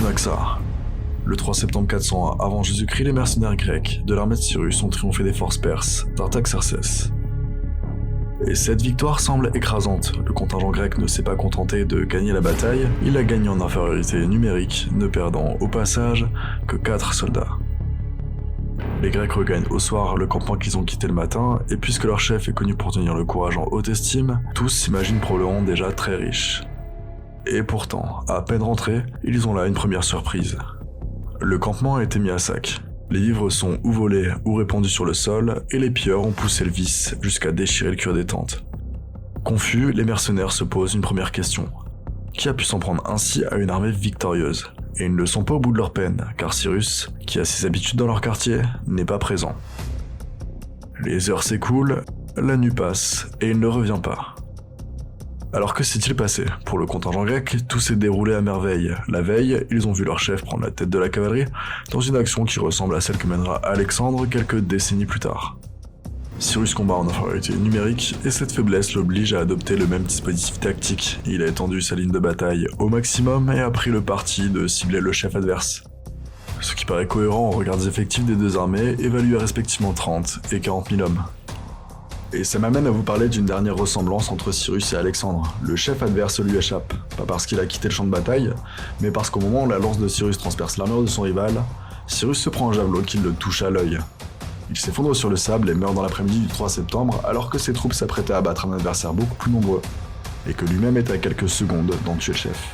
Cunaxa. Le 3 septembre 401 avant Jésus-Christ, les mercenaires grecs de l'armée de Cyrus ont triomphé des forces perses d'Artaxerxès. Et cette victoire semble écrasante. Le contingent grec ne s'est pas contenté de gagner la bataille, il a gagné en infériorité numérique, ne perdant au passage que 4 soldats. Les Grecs regagnent au soir le campement qu'ils ont quitté le matin, et puisque leur chef est connu pour tenir le courage en haute estime, tous s'imaginent probablement déjà très riches. Et pourtant, à peine rentrés, ils ont là une première surprise. Le campement a été mis à sac. Les vivres sont ou volés ou répandus sur le sol, et les pilleurs ont poussé le vice jusqu'à déchirer le cuir des tentes. Confus, les mercenaires se posent une première question. Qui a pu s'en prendre ainsi à une armée victorieuse? Et ils ne sont pas au bout de leur peine, car Cyrus, qui a ses habitudes dans leur quartier, n'est pas présent. Les heures s'écoulent, la nuit passe, et il ne revient pas. Alors que s'est-il passé? Pour le contingent grec, tout s'est déroulé à merveille. La veille, ils ont vu leur chef prendre la tête de la cavalerie dans une action qui ressemble à celle que mènera Alexandre quelques décennies plus tard. Cyrus combat en infériorité numérique et cette faiblesse l'oblige à adopter le même dispositif tactique. Il a étendu sa ligne de bataille au maximum et a pris le parti de cibler le chef adverse. Ce qui paraît cohérent au regard des effectifs des deux armées, évalués à respectivement 30 et 40 000 hommes. Et ça m'amène à vous parler d'une dernière ressemblance entre Cyrus et Alexandre. Le chef adverse lui échappe, pas parce qu'il a quitté le champ de bataille, mais parce qu'au moment où la lance de Cyrus transperce l'armure de son rival, Cyrus se prend un javelot qui le touche à l'œil. Il s'effondre sur le sable et meurt dans l'après-midi du 3 septembre alors que ses troupes s'apprêtaient à abattre un adversaire beaucoup plus nombreux, et que lui-même était à quelques secondes d'en tuer le chef.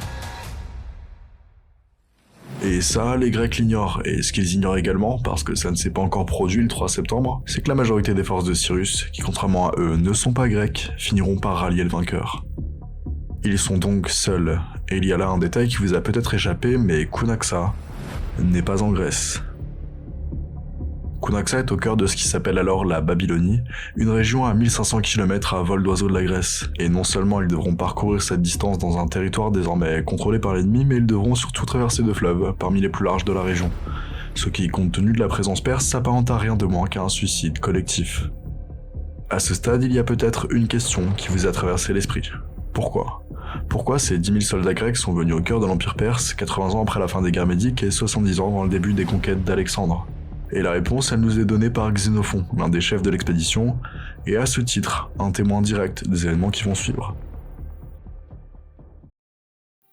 Et ça, les Grecs l'ignorent, et ce qu'ils ignorent également, parce que ça ne s'est pas encore produit le 3 septembre, c'est que la majorité des forces de Cyrus, qui contrairement à eux ne sont pas grecs, finiront par rallier le vainqueur. Ils sont donc seuls, et il y a là un détail qui vous a peut-être échappé, mais Cunaxa n'est pas en Grèce. Cunaxa est au cœur de ce qui s'appelle alors la Babylonie, une région à 1500 km à vol d'oiseau de la Grèce. Et non seulement ils devront parcourir cette distance dans un territoire désormais contrôlé par l'ennemi, mais ils devront surtout traverser 2 fleuves, parmi les plus larges de la région. Ce qui, compte tenu de la présence perse, s'apparente à rien de moins qu'à un suicide collectif. À ce stade, il y a peut-être une question qui vous a traversé l'esprit. Pourquoi ? Pourquoi ces 10 000 soldats grecs sont venus au cœur de l'Empire perse, 80 ans après la fin des guerres médiques et 70 ans avant le début des conquêtes d'Alexandre ? Et la réponse, elle nous est donnée par Xénophon, l'un des chefs de l'expédition, et à ce titre, un témoin direct des événements qui vont suivre.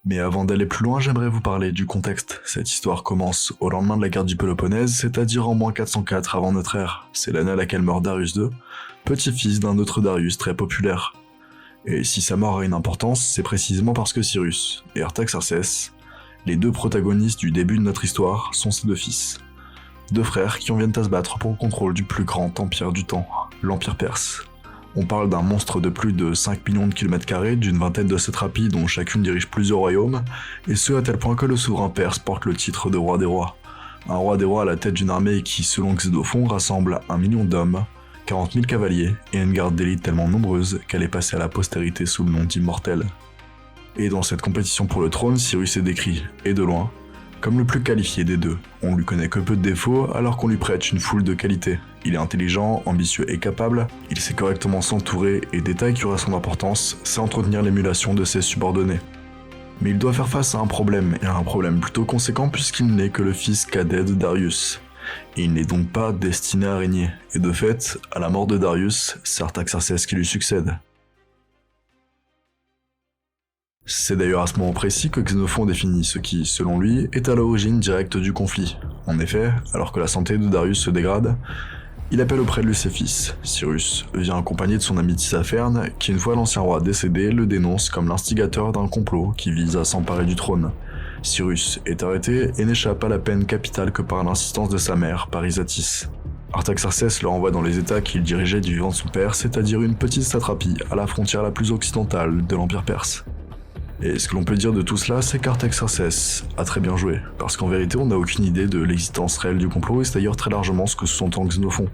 Mais avant d'aller plus loin, j'aimerais vous parler du contexte. Cette histoire commence au lendemain de la guerre du Péloponnèse, c'est-à-dire en -404 avant notre ère. C'est l'année à laquelle meurt Darius II, petit-fils d'un autre Darius très populaire. Et si sa mort a une importance, c'est précisément parce que Cyrus et Artaxerxès, les deux protagonistes du début de notre histoire, sont ses 2 fils. 2 frères qui en viennent à se battre pour le contrôle du plus grand empire du temps, l'Empire perse. On parle d'un monstre de plus de 5 millions de kilomètres carrés, d'une vingtaine de satrapies dont chacune dirige plusieurs royaumes, et ce à tel point que le souverain perse porte le titre de roi des rois. Un roi des rois à la tête d'une armée qui, selon Xénophon, rassemble 1 million d'hommes, 40 000 cavaliers et une garde d'élite tellement nombreuse qu'elle est passée à la postérité sous le nom d'immortel. Et dans cette compétition pour le trône, Cyrus est décrit, et de loin, comme le plus qualifié des deux. On lui connaît que peu de défauts alors qu'on lui prête une foule de qualités. Il est intelligent, ambitieux et capable, il sait correctement s'entourer et détail qui aura son importance, c'est entretenir l'émulation de ses subordonnés. Mais il doit faire face à un problème, et à un problème plutôt conséquent puisqu'il n'est que le fils cadet de Darius. Et il n'est donc pas destiné à régner, et de fait, à la mort de Darius, c'est Artaxerxès qui lui succède. C'est d'ailleurs à ce moment précis que Xénophon définit ce qui, selon lui, est à l'origine directe du conflit. En effet, alors que la santé de Darius se dégrade, il appelle auprès de lui ses fils. Cyrus vient accompagné de son ami Tissaphernes, qui une fois l'ancien roi décédé, le dénonce comme l'instigateur d'un complot qui vise à s'emparer du trône. Cyrus est arrêté et n'échappe à la peine capitale que par l'insistance de sa mère, Parysatis. Artaxerxès le renvoie dans les états qu'il dirigeait du vivant de son père, c'est-à-dire une petite satrapie à la frontière la plus occidentale de l'Empire perse. Et ce que l'on peut dire de tout cela, c'est qu'Artaxerxès a très bien joué, parce qu'en vérité on n'a aucune idée de l'existence réelle du complot et c'est d'ailleurs très largement ce que sous-entend Xénophon.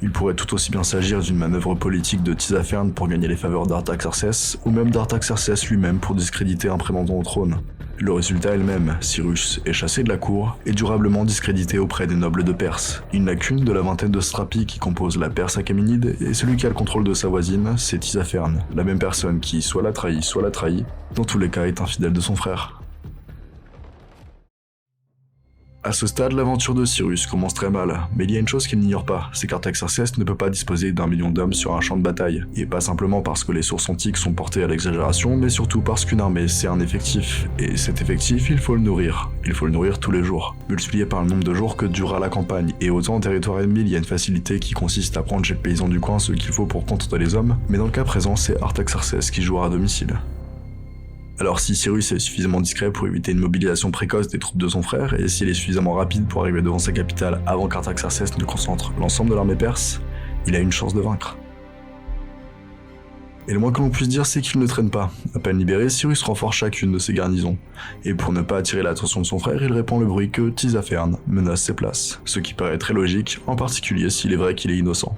Il pourrait tout aussi bien s'agir d'une manœuvre politique de Tissaphernes pour gagner les faveurs d'Artaxerxès, ou même d'Artaxerxès lui-même pour discréditer un prétendant au trône. Le résultat est le même, Cyrus est chassé de la cour et durablement discrédité auprès des nobles de Perse. Il n'a qu'une de la vingtaine de satrapies qui composent la Perse achéménide, et celui qui a le contrôle de sa voisine, c'est Tissaphernes, la même personne qui soit la trahit, dans tous les cas est infidèle de son frère. À ce stade, l'aventure de Cyrus commence très mal, mais il y a une chose qu'il n'ignore pas, c'est qu'Artaxerxès ne peut pas disposer d'1 million d'hommes sur un champ de bataille, et pas simplement parce que les sources antiques sont portées à l'exagération, mais surtout parce qu'une armée c'est un effectif, et cet effectif il faut le nourrir tous les jours, multiplié par le nombre de jours que durera la campagne, et autant en territoire ennemi il y a une facilité qui consiste à prendre chez le paysan du coin ce qu'il faut pour contenter les hommes, mais dans le cas présent c'est Artaxerxès qui jouera à domicile. Alors si Cyrus est suffisamment discret pour éviter une mobilisation précoce des troupes de son frère, et s'il est suffisamment rapide pour arriver devant sa capitale avant qu'Artaxerxès ne concentre l'ensemble de l'armée perse, il a une chance de vaincre. Et le moins que l'on puisse dire c'est qu'il ne traîne pas. À peine libéré, Cyrus renforce chacune de ses garnisons. Et pour ne pas attirer l'attention de son frère, il répand le bruit que Tisipherne menace ses places, ce qui paraît très logique, en particulier s'il est vrai qu'il est innocent.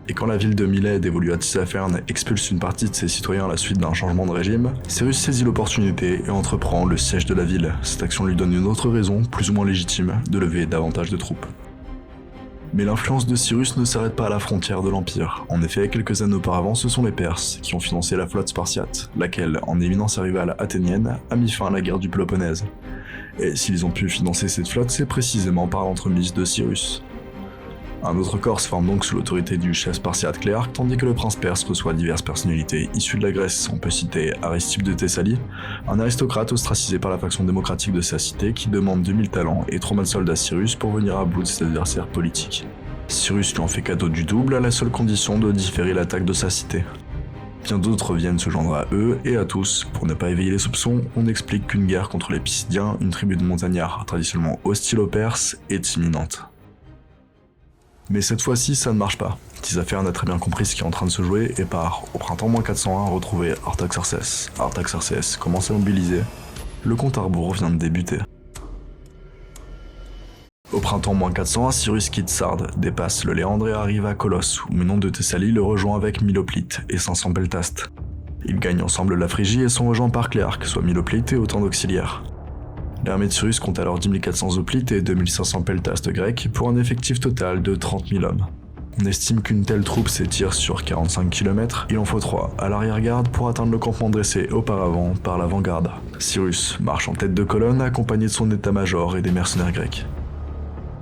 Et quand la ville de Milet, dévolue à Tisipherne, expulse une partie de ses citoyens à la suite d'un changement de régime, Cyrus saisit l'opportunité et entreprend le siège de la ville. Cette action lui donne une autre raison, plus ou moins légitime, de lever davantage de troupes. Mais l'influence de Cyrus ne s'arrête pas à la frontière de l'Empire. En effet, quelques années auparavant, ce sont les Perses qui ont financé la flotte spartiate, laquelle, en éminant sa rivale athénienne, a mis fin à la guerre du Péloponnèse. Et s'ils ont pu financer cette flotte, c'est précisément par l'entremise de Cyrus. Un autre corps se forme donc sous l'autorité du chef spartiate Cléarque, tandis que le prince perse reçoit diverses personnalités issues de la Grèce. On peut citer Aristippe de Thessalie, un aristocrate ostracisé par la faction démocratique de sa cité qui demande 2000 talents et 3000 soldats à Cyrus pour venir à bout de ses adversaires politiques. Cyrus lui en fait cadeau du double à la seule condition de différer l'attaque de sa cité. Bien d'autres viennent se joindre à eux et à tous. Pour ne pas éveiller les soupçons, on explique qu'une guerre contre les Pisidiens, une tribu de montagnards traditionnellement hostile aux Perses, est imminente. Mais cette fois-ci, ça ne marche pas. Tisipherne a très bien compris ce qui est en train de se jouer et part, au printemps -401, retrouver Artaxerxès. Artaxerxès commence à mobiliser. Le compte à rebours vient de débuter. Au printemps -401, Cyrus quitte Sardes, dépasse le Léandre et arrive à Colosse, où Menon de Thessalie le rejoint avec Miloplite et 500 peltastes. Ils gagnent ensemble la Phrygie et sont rejoints par Cléarque, soit Miloplite et autant d'auxiliaires. L'armée de Cyrus compte alors 10 400 hoplites et 2500 peltastes grecs pour un effectif total de 30 000 hommes. On estime qu'une telle troupe s'étire sur 45 km, il en faut 3 à l'arrière-garde pour atteindre le campement dressé auparavant par l'avant-garde. Cyrus marche en tête de colonne accompagné de son état-major et des mercenaires grecs.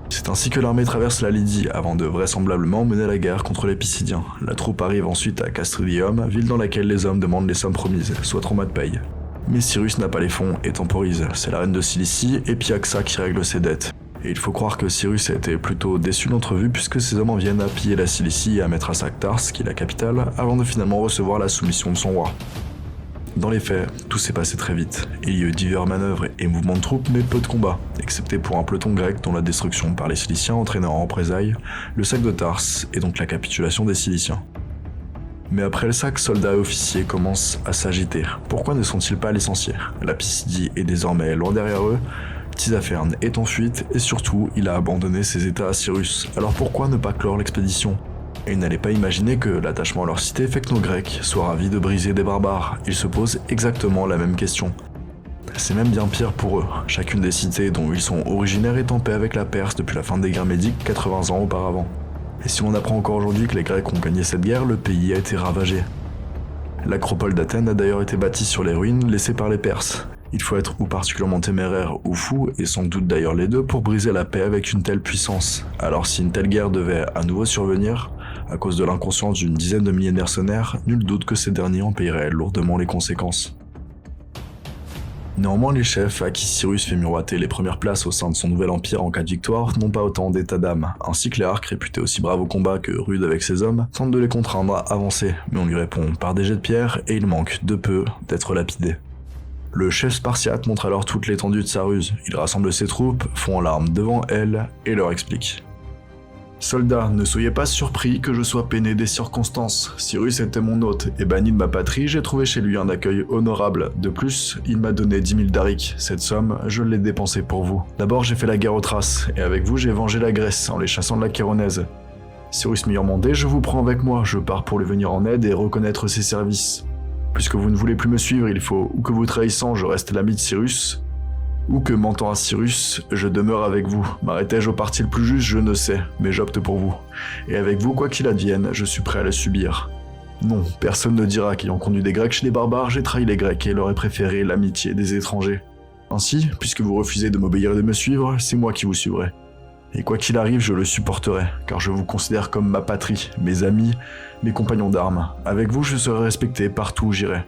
C'est ainsi que l'armée traverse la Lydie avant de vraisemblablement mener la guerre contre les Pisidiens. La troupe arrive ensuite à Castridium, ville dans laquelle les hommes demandent les sommes promises, soit 3 mois de paye. Mais Cyrus n'a pas les fonds et temporise, c'est la reine de Cilicie, Epyaxa qui règle ses dettes. Et il faut croire que Cyrus a été plutôt déçu de l'entrevue puisque ses hommes en viennent à piller la Cilicie et à mettre à sac Tars, qui est la capitale, avant de finalement recevoir la soumission de son roi. Dans les faits, tout s'est passé très vite. Il y a eu divers manœuvres et mouvements de troupes, mais peu de combats, excepté pour un peloton grec dont la destruction par les Ciliciens entraînait en représailles le sac de Tars et donc la capitulation des Ciliciens. Mais après le sac, soldats et officiers commencent à s'agiter. Pourquoi ne sont-ils pas licenciés? La Pisidie est désormais loin derrière eux, Tisipherne est en fuite et surtout, il a abandonné ses états à Cyrus. Alors pourquoi ne pas clore l'expédition? Et ils n'allaient pas imaginer que l'attachement à leur cité fait que nos Grecs soient ravis de briser des barbares. Ils se posent exactement la même question. C'est même bien pire pour eux. Chacune des cités dont ils sont originaires est en paix avec la Perse depuis la fin des guerres médiques 80 ans auparavant. Et si on apprend encore aujourd'hui que les Grecs ont gagné cette guerre, le pays a été ravagé. L'acropole d'Athènes a d'ailleurs été bâtie sur les ruines laissées par les Perses. Il faut être ou particulièrement téméraire ou fou, et sans doute d'ailleurs les deux, pour briser la paix avec une telle puissance. Alors si une telle guerre devait à nouveau survenir, à cause de l'inconscience d'une dizaine de milliers de mercenaires, nul doute que ces derniers en paieraient lourdement les conséquences. Néanmoins, les chefs à qui Cyrus fait miroiter les premières places au sein de son nouvel empire en cas de victoire n'ont pas autant d'état d'âme. Ainsi que Cléarque, réputé aussi brave au combat que rude avec ses hommes, tente de les contraindre à avancer, mais on lui répond par des jets de pierre et il manque de peu d'être lapidé. Le chef spartiate montre alors toute l'étendue de sa ruse. Il rassemble ses troupes, fond en larmes devant elles et leur explique. Soldats, ne soyez pas surpris que je sois peiné des circonstances. Cyrus était mon hôte, et banni de ma patrie, j'ai trouvé chez lui un accueil honorable. De plus, il m'a donné 10 000 darics. Cette somme, je l'ai dépensée pour vous. D'abord, j'ai fait la guerre aux Thraces, et avec vous, j'ai vengé la Grèce en les chassant de la Chéronèse. Cyrus m'ayant mandé, je vous prends avec moi, je pars pour lui venir en aide et reconnaître ses services. Puisque vous ne voulez plus me suivre, il faut ou que vous trahissant, je reste l'ami de Cyrus, ou que, mentant à Cyrus, je demeure avec vous. M'arrêtais-je au parti le plus juste, je ne sais, mais j'opte pour vous. Et avec vous, quoi qu'il advienne, je suis prêt à le subir. Non, personne ne dira qu'ayant conduit des Grecs chez les barbares, j'ai trahi les Grecs et leur ai préféré l'amitié des étrangers. Ainsi, puisque vous refusez de m'obéir et de me suivre, c'est moi qui vous suivrai. Et quoi qu'il arrive, je le supporterai, car je vous considère comme ma patrie, mes amis, mes compagnons d'armes. Avec vous, je serai respecté partout où j'irai.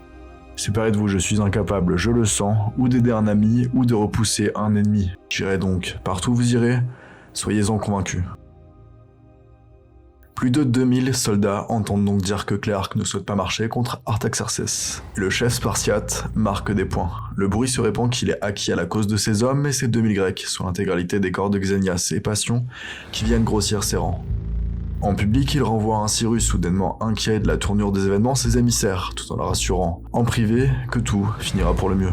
Séparé de vous, je suis incapable, je le sens, ou d'aider un ami, ou de repousser un ennemi. J'irai donc, partout où vous irez, soyez-en convaincus. Plus de 2000 soldats entendent donc dire que Cléarque ne souhaite pas marcher contre Artaxerxès. Le chef spartiate marque des points. Le bruit se répand qu'il est acquis à la cause de ses hommes et ses 2000 Grecs, sur l'intégralité des corps de Xénias et Passion, qui viennent grossir ses rangs. En public, il renvoie un Cyrus soudainement inquiet de la tournure des événements ses émissaires, tout en leur rassurant, en privé, que tout finira pour le mieux.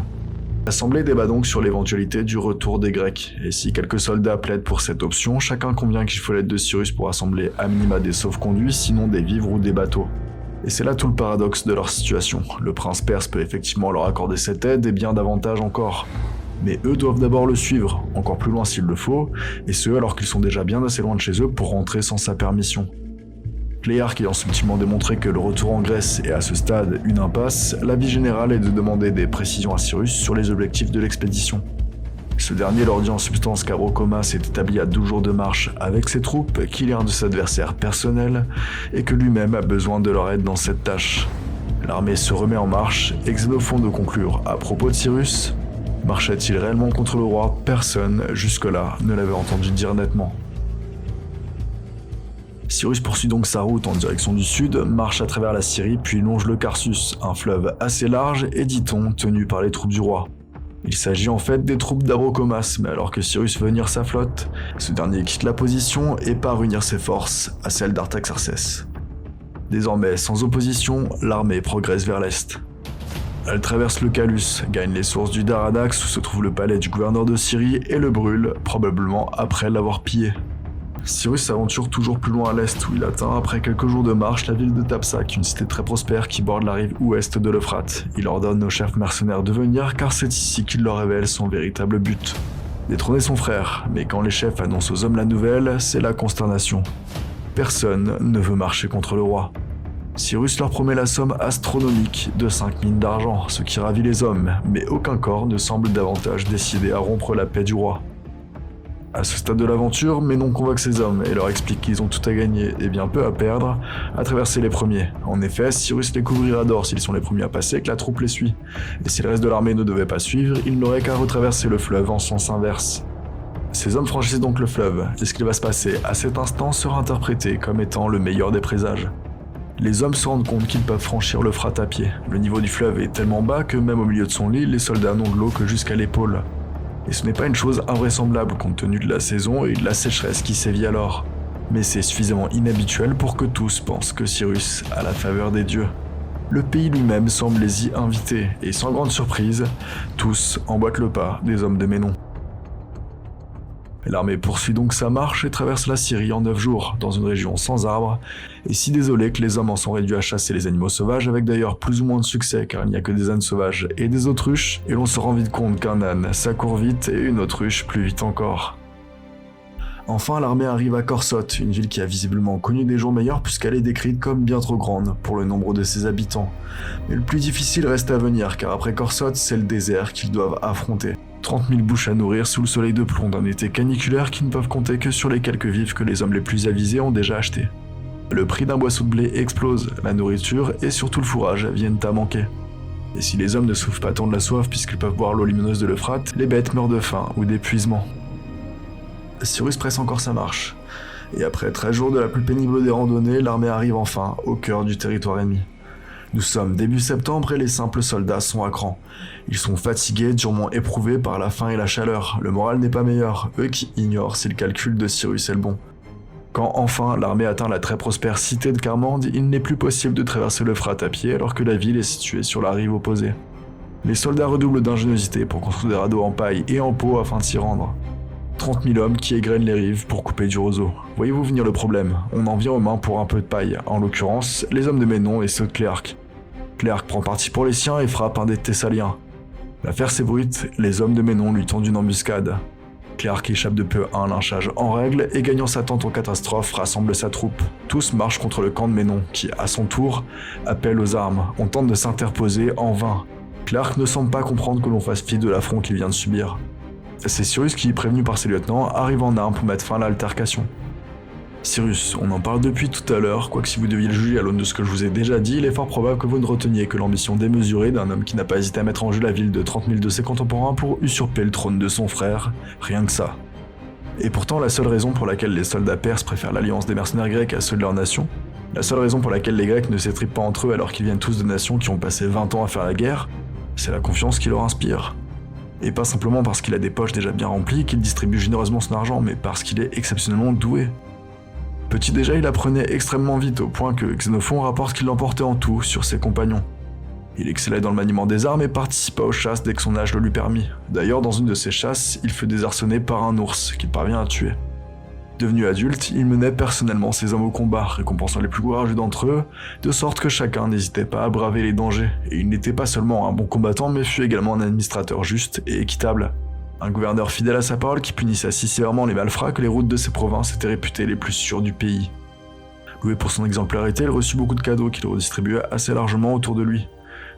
L'Assemblée débat donc sur l'éventualité du retour des Grecs, et si quelques soldats plaident pour cette option, chacun convient qu'il faut l'aide de Cyrus pour assembler à minima des sauf-conduits, sinon des vivres ou des bateaux. Et c'est là tout le paradoxe de leur situation. Le prince perse peut effectivement leur accorder cette aide et bien davantage encore. Mais eux doivent d'abord le suivre, encore plus loin s'il le faut, et ce alors qu'ils sont déjà bien assez loin de chez eux pour rentrer sans sa permission. Cléarque ayant subtilement démontré que le retour en Grèce est à ce stade une impasse, l'avis général est de demander des précisions à Cyrus sur les objectifs de l'expédition. Ce dernier leur dit en substance qu'Abrocoma s'est établi à 12 jours de marche avec ses troupes, qu'il est un de ses adversaires personnels et que lui-même a besoin de leur aide dans cette tâche. L'armée se remet en marche et Xénophon de conclure à propos de Cyrus. Marchait-il réellement contre le roi? Personne, jusque-là, ne l'avait entendu dire nettement. Cyrus poursuit donc sa route en direction du sud, marche à travers la Syrie puis longe le Carsus, un fleuve assez large et dit-on tenu par les troupes du roi. Il s'agit en fait des troupes d'Abrocomas, mais alors que Cyrus veut unir sa flotte, ce dernier quitte la position et part unir ses forces à celles d'Artaxerxès. Désormais sans opposition, l'armée progresse vers l'est. Elle traverse le Calus, gagne les sources du Daradax où se trouve le palais du gouverneur de Syrie et le brûle, probablement après l'avoir pillé. Cyrus s'aventure toujours plus loin à l'est où il atteint après quelques jours de marche la ville de Tapsac, une cité très prospère qui borde la rive ouest de l'Euphrate. Il ordonne aux chefs mercenaires de venir car c'est ici qu'il leur révèle son véritable but. Détrôner son frère, mais quand les chefs annoncent aux hommes la nouvelle, c'est la consternation. Personne ne veut marcher contre le roi. Cyrus leur promet la somme astronomique de 5 mines d'argent, ce qui ravit les hommes, mais aucun corps ne semble davantage décidé à rompre la paix du roi. À ce stade de l'aventure, Ménon convoque ses hommes et leur explique qu'ils ont tout à gagner et bien peu à perdre à traverser les premiers. En effet, Cyrus les couvrira d'or s'ils sont les premiers à passer et que la troupe les suit. Et si le reste de l'armée ne devait pas suivre, ils n'auraient qu'à retraverser le fleuve en sens inverse. Ces hommes franchissent donc le fleuve, et ce qui va se passer à cet instant sera interprété comme étant le meilleur des présages. Les hommes se rendent compte qu'ils peuvent franchir l'Euphrate à pied. Le niveau du fleuve est tellement bas que même au milieu de son lit, les soldats n'ont de l'eau que jusqu'à l'épaule. Et ce n'est pas une chose invraisemblable compte tenu de la saison et de la sécheresse qui sévit alors. Mais c'est suffisamment inhabituel pour que tous pensent que Cyrus a la faveur des dieux. Le pays lui-même semble les y inviter, et sans grande surprise, tous emboîtent le pas des hommes de Ménon. L'armée poursuit donc sa marche et traverse la Syrie en 9 jours, dans une région sans arbres, et si désolé que les hommes en sont réduits à chasser les animaux sauvages, avec d'ailleurs plus ou moins de succès car il n'y a que des ânes sauvages et des autruches, et l'on se rend vite compte qu'un âne ça court vite et une autruche plus vite encore. Enfin, l'armée arrive à Corsote, une ville qui a visiblement connu des jours meilleurs puisqu'elle est décrite comme bien trop grande pour le nombre de ses habitants. Mais le plus difficile reste à venir car après Corsote, c'est le désert qu'ils doivent affronter. 30 000 bouches à nourrir sous le soleil de plomb d'un été caniculaire qui ne peuvent compter que sur les quelques vivres que les hommes les plus avisés ont déjà achetés. Le prix d'un boisseau de blé explose, la nourriture et surtout le fourrage viennent à manquer. Et si les hommes ne souffrent pas tant de la soif puisqu'ils peuvent boire l'eau lumineuse de l'Euphrate, les bêtes meurent de faim ou d'épuisement. Cyrus presse encore sa marche, et après 13 jours de la plus pénible des randonnées, l'armée arrive enfin au cœur du territoire ennemi. Nous sommes début septembre et les simples soldats sont à cran. Ils sont fatigués, durement éprouvés par la faim et la chaleur. Le moral n'est pas meilleur, eux qui ignorent si le calcul de Cyrus est le bon. Quand enfin l'armée atteint la très prospère cité de Carmande, il n'est plus possible de traverser l'Euphrate à pied alors que la ville est située sur la rive opposée. Les soldats redoublent d'ingéniosité pour construire des radeaux en paille et en peau afin de s'y rendre. 30 000 hommes qui égrènent les rives pour couper du roseau. Voyez-vous venir le problème? On en vient aux mains pour un peu de paille, en l'occurrence les hommes de Ménon et ceux de Cléarque. Cléarque prend parti pour les siens et frappe un des Thessaliens. L'affaire s'ébruite, les hommes de Ménon lui tendent une embuscade. Cléarque échappe de peu à un lynchage en règle et gagnant sa tente en catastrophe rassemble sa troupe. Tous marchent contre le camp de Ménon qui, à son tour, appelle aux armes. On tente de s'interposer en vain. Clark ne semble pas comprendre que l'on fasse fi de l'affront qu'il vient de subir. C'est Cyrus qui, prévenu par ses lieutenants, arrive en armes pour mettre fin à l'altercation. Cyrus, on en parle depuis tout à l'heure, quoique si vous deviez le juger à l'aune de ce que je vous ai déjà dit, il est fort probable que vous ne reteniez que l'ambition démesurée d'un homme qui n'a pas hésité à mettre en jeu la ville de 30 000 de ses contemporains pour usurper le trône de son frère, rien que ça. Et pourtant, la seule raison pour laquelle les soldats perses préfèrent l'alliance des mercenaires grecs à ceux de leur nation, la seule raison pour laquelle les Grecs ne s'étripent pas entre eux alors qu'ils viennent tous de nations qui ont passé 20 ans à faire la guerre, c'est la confiance qu'il leur inspire. Et pas simplement parce qu'il a des poches déjà bien remplies, qu'il distribue généreusement son argent, mais parce qu'il est exceptionnellement doué. Petit déjà, il apprenait extrêmement vite, au point que Xénophon rapporte qu'il l'emportait en tout sur ses compagnons. Il excellait dans le maniement des armes et participa aux chasses dès que son âge le lui permit. D'ailleurs, dans une de ces chasses, il fut désarçonné par un ours qu'il parvient à tuer. Devenu adulte, il menait personnellement ses hommes au combat, récompensant les plus courageux d'entre eux, de sorte que chacun n'hésitait pas à braver les dangers, et il n'était pas seulement un bon combattant, mais fut également un administrateur juste et équitable. Un gouverneur fidèle à sa parole qui punissait si sévèrement les malfrats que les routes de ses provinces étaient réputées les plus sûres du pays. Loué pour son exemplarité, il reçut beaucoup de cadeaux qu'il redistribua assez largement autour de lui.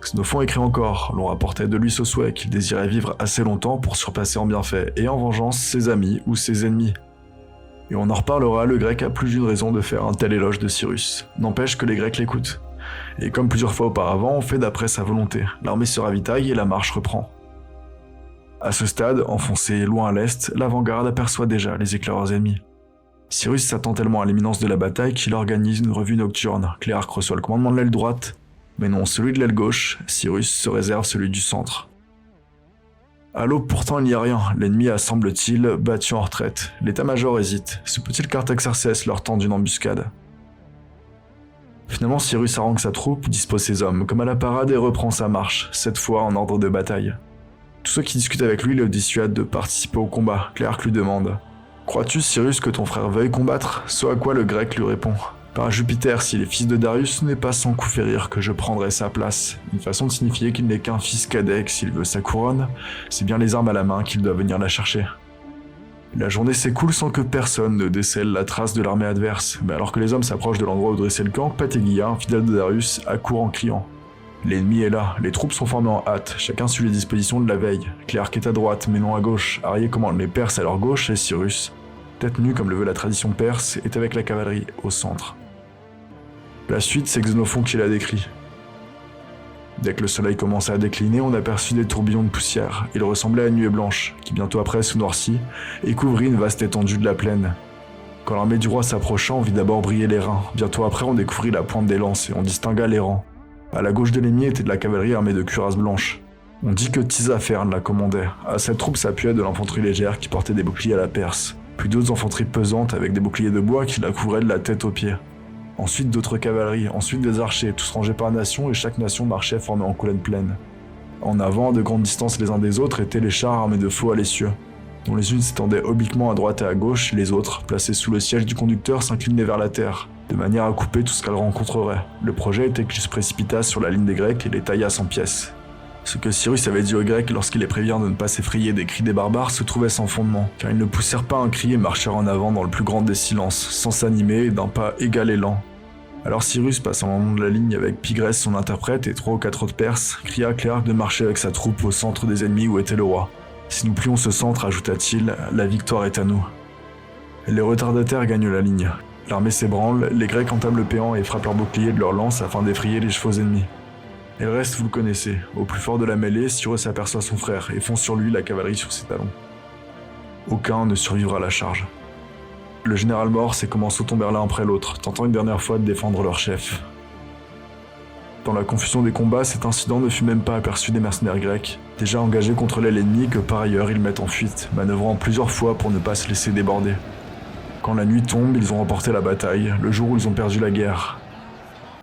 Xénophon écrit encore, l'on rapportait de lui ce souhait qu'il désirait vivre assez longtemps pour surpasser en bienfaits et en vengeance ses amis ou ses ennemis. Et on en reparlera, le grec a plus d'une raison de faire un tel éloge de Cyrus. N'empêche que les Grecs l'écoutent. Et comme plusieurs fois auparavant, on fait d'après sa volonté. L'armée se ravitaille et la marche reprend. À ce stade, enfoncé loin à l'est, l'avant-garde aperçoit déjà les éclaireurs ennemis. Cyrus s'attend tellement à l'imminence de la bataille qu'il organise une revue nocturne. Cléarque reçoit le commandement de l'aile droite, mais non celui de l'aile gauche, Cyrus se réserve celui du centre. À l'aube pourtant il n'y a rien, l'ennemi a semble-t-il battu en retraite. L'état-major hésite, se peut-il qu'Artaxerxès leur tende une embuscade? Finalement Cyrus harangue sa troupe, dispose ses hommes comme à la parade et reprend sa marche, cette fois en ordre de bataille. Tous ceux qui discutent avec lui le dissuadent de participer au combat. Cléarque lui demande « Crois-tu, Cyrus, que ton frère veuille combattre ?» Ce à quoi le grec lui répond « Par Jupiter, s'il est fils de Darius, ce n'est pas sans coup férir que je prendrai sa place. » Une façon de signifier qu'il n'est qu'un fils cadet, que s'il veut sa couronne, c'est bien les armes à la main qu'il doit venir la chercher. La journée s'écoule sans que personne ne décèle la trace de l'armée adverse, mais alors que les hommes s'approchent de l'endroit où dressait le camp, Patéguia, un fidèle de Darius, accourt en criant. L'ennemi est là, les troupes sont formées en hâte, chacun suit les dispositions de la veille. Cléarque est à droite, mais non à gauche. Arié commande les Perses à leur gauche et Cyrus, tête nue comme le veut la tradition perse, est avec la cavalerie au centre. La suite, c'est Xénophon qui la décrit. Dès que le soleil commençait à décliner, on aperçut des tourbillons de poussière. Il ressemblait à une nuée blanche, qui bientôt après se noircit et couvrit une vaste étendue de la plaine. Quand l'armée du roi s'approcha, on vit d'abord briller les reins. Bientôt après, on découvrit la pointe des lances et on distingua les rangs. À la gauche de l'ennemi était de la cavalerie armée de cuirasses blanches. On dit que Tissaphernes la commandait. À cette troupe s'appuyait de l'infanterie légère qui portait des boucliers à la perse, puis d'autres infanteries pesantes avec des boucliers de bois qui la couvraient de la tête aux pieds. Ensuite d'autres cavaleries, ensuite des archers, tous rangés par nation et chaque nation marchait formée en colonne pleine. En avant, à de grandes distances les uns des autres, étaient les chars armés de flots à l'essieu, dont les unes s'étendaient obliquement à droite et à gauche, les autres, placées sous le siège du conducteur, s'inclinaient vers la terre, de manière à couper tout ce qu'elle rencontrerait. Le projet était qu'ils se précipitassent sur la ligne des Grecs et les taillassent en pièces. Ce que Cyrus avait dit aux Grecs lorsqu'il les prévient de ne pas s'effrayer des cris des barbares se trouvait sans fondement, car ils ne poussèrent pas un cri et marchèrent en avant dans le plus grand des silences, sans s'animer et d'un pas égal et lent. Alors Cyrus, passant le long de la ligne avec Pygrès son interprète et 3 ou 4 autres Perses, cria à Cléarque de marcher avec sa troupe au centre des ennemis où était le roi. Si nous plions ce centre, ajouta-t-il, la victoire est à nous. Les retardataires gagnent la ligne. L'armée s'ébranle, les Grecs entament le péant et frappent leurs boucliers de leurs lances afin d'effrayer les chevaux ennemis. Et le reste, vous le connaissez. Au plus fort de la mêlée, Cyrus aperçoit son frère et fonce sur lui la cavalerie sur ses talons. Aucun ne survivra à la charge. Le général mort sait comment sautombèrent l'un après l'autre, tentant une dernière fois de défendre leur chef. Dans la confusion des combats, cet incident ne fut même pas aperçu des mercenaires grecs, déjà engagés contre l'aile ennemie que par ailleurs ils mettent en fuite, manœuvrant plusieurs fois pour ne pas se laisser déborder. Quand la nuit tombe, ils ont remporté la bataille, le jour où ils ont perdu la guerre.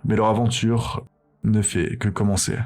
Mais leur aventure ne fait que commencer.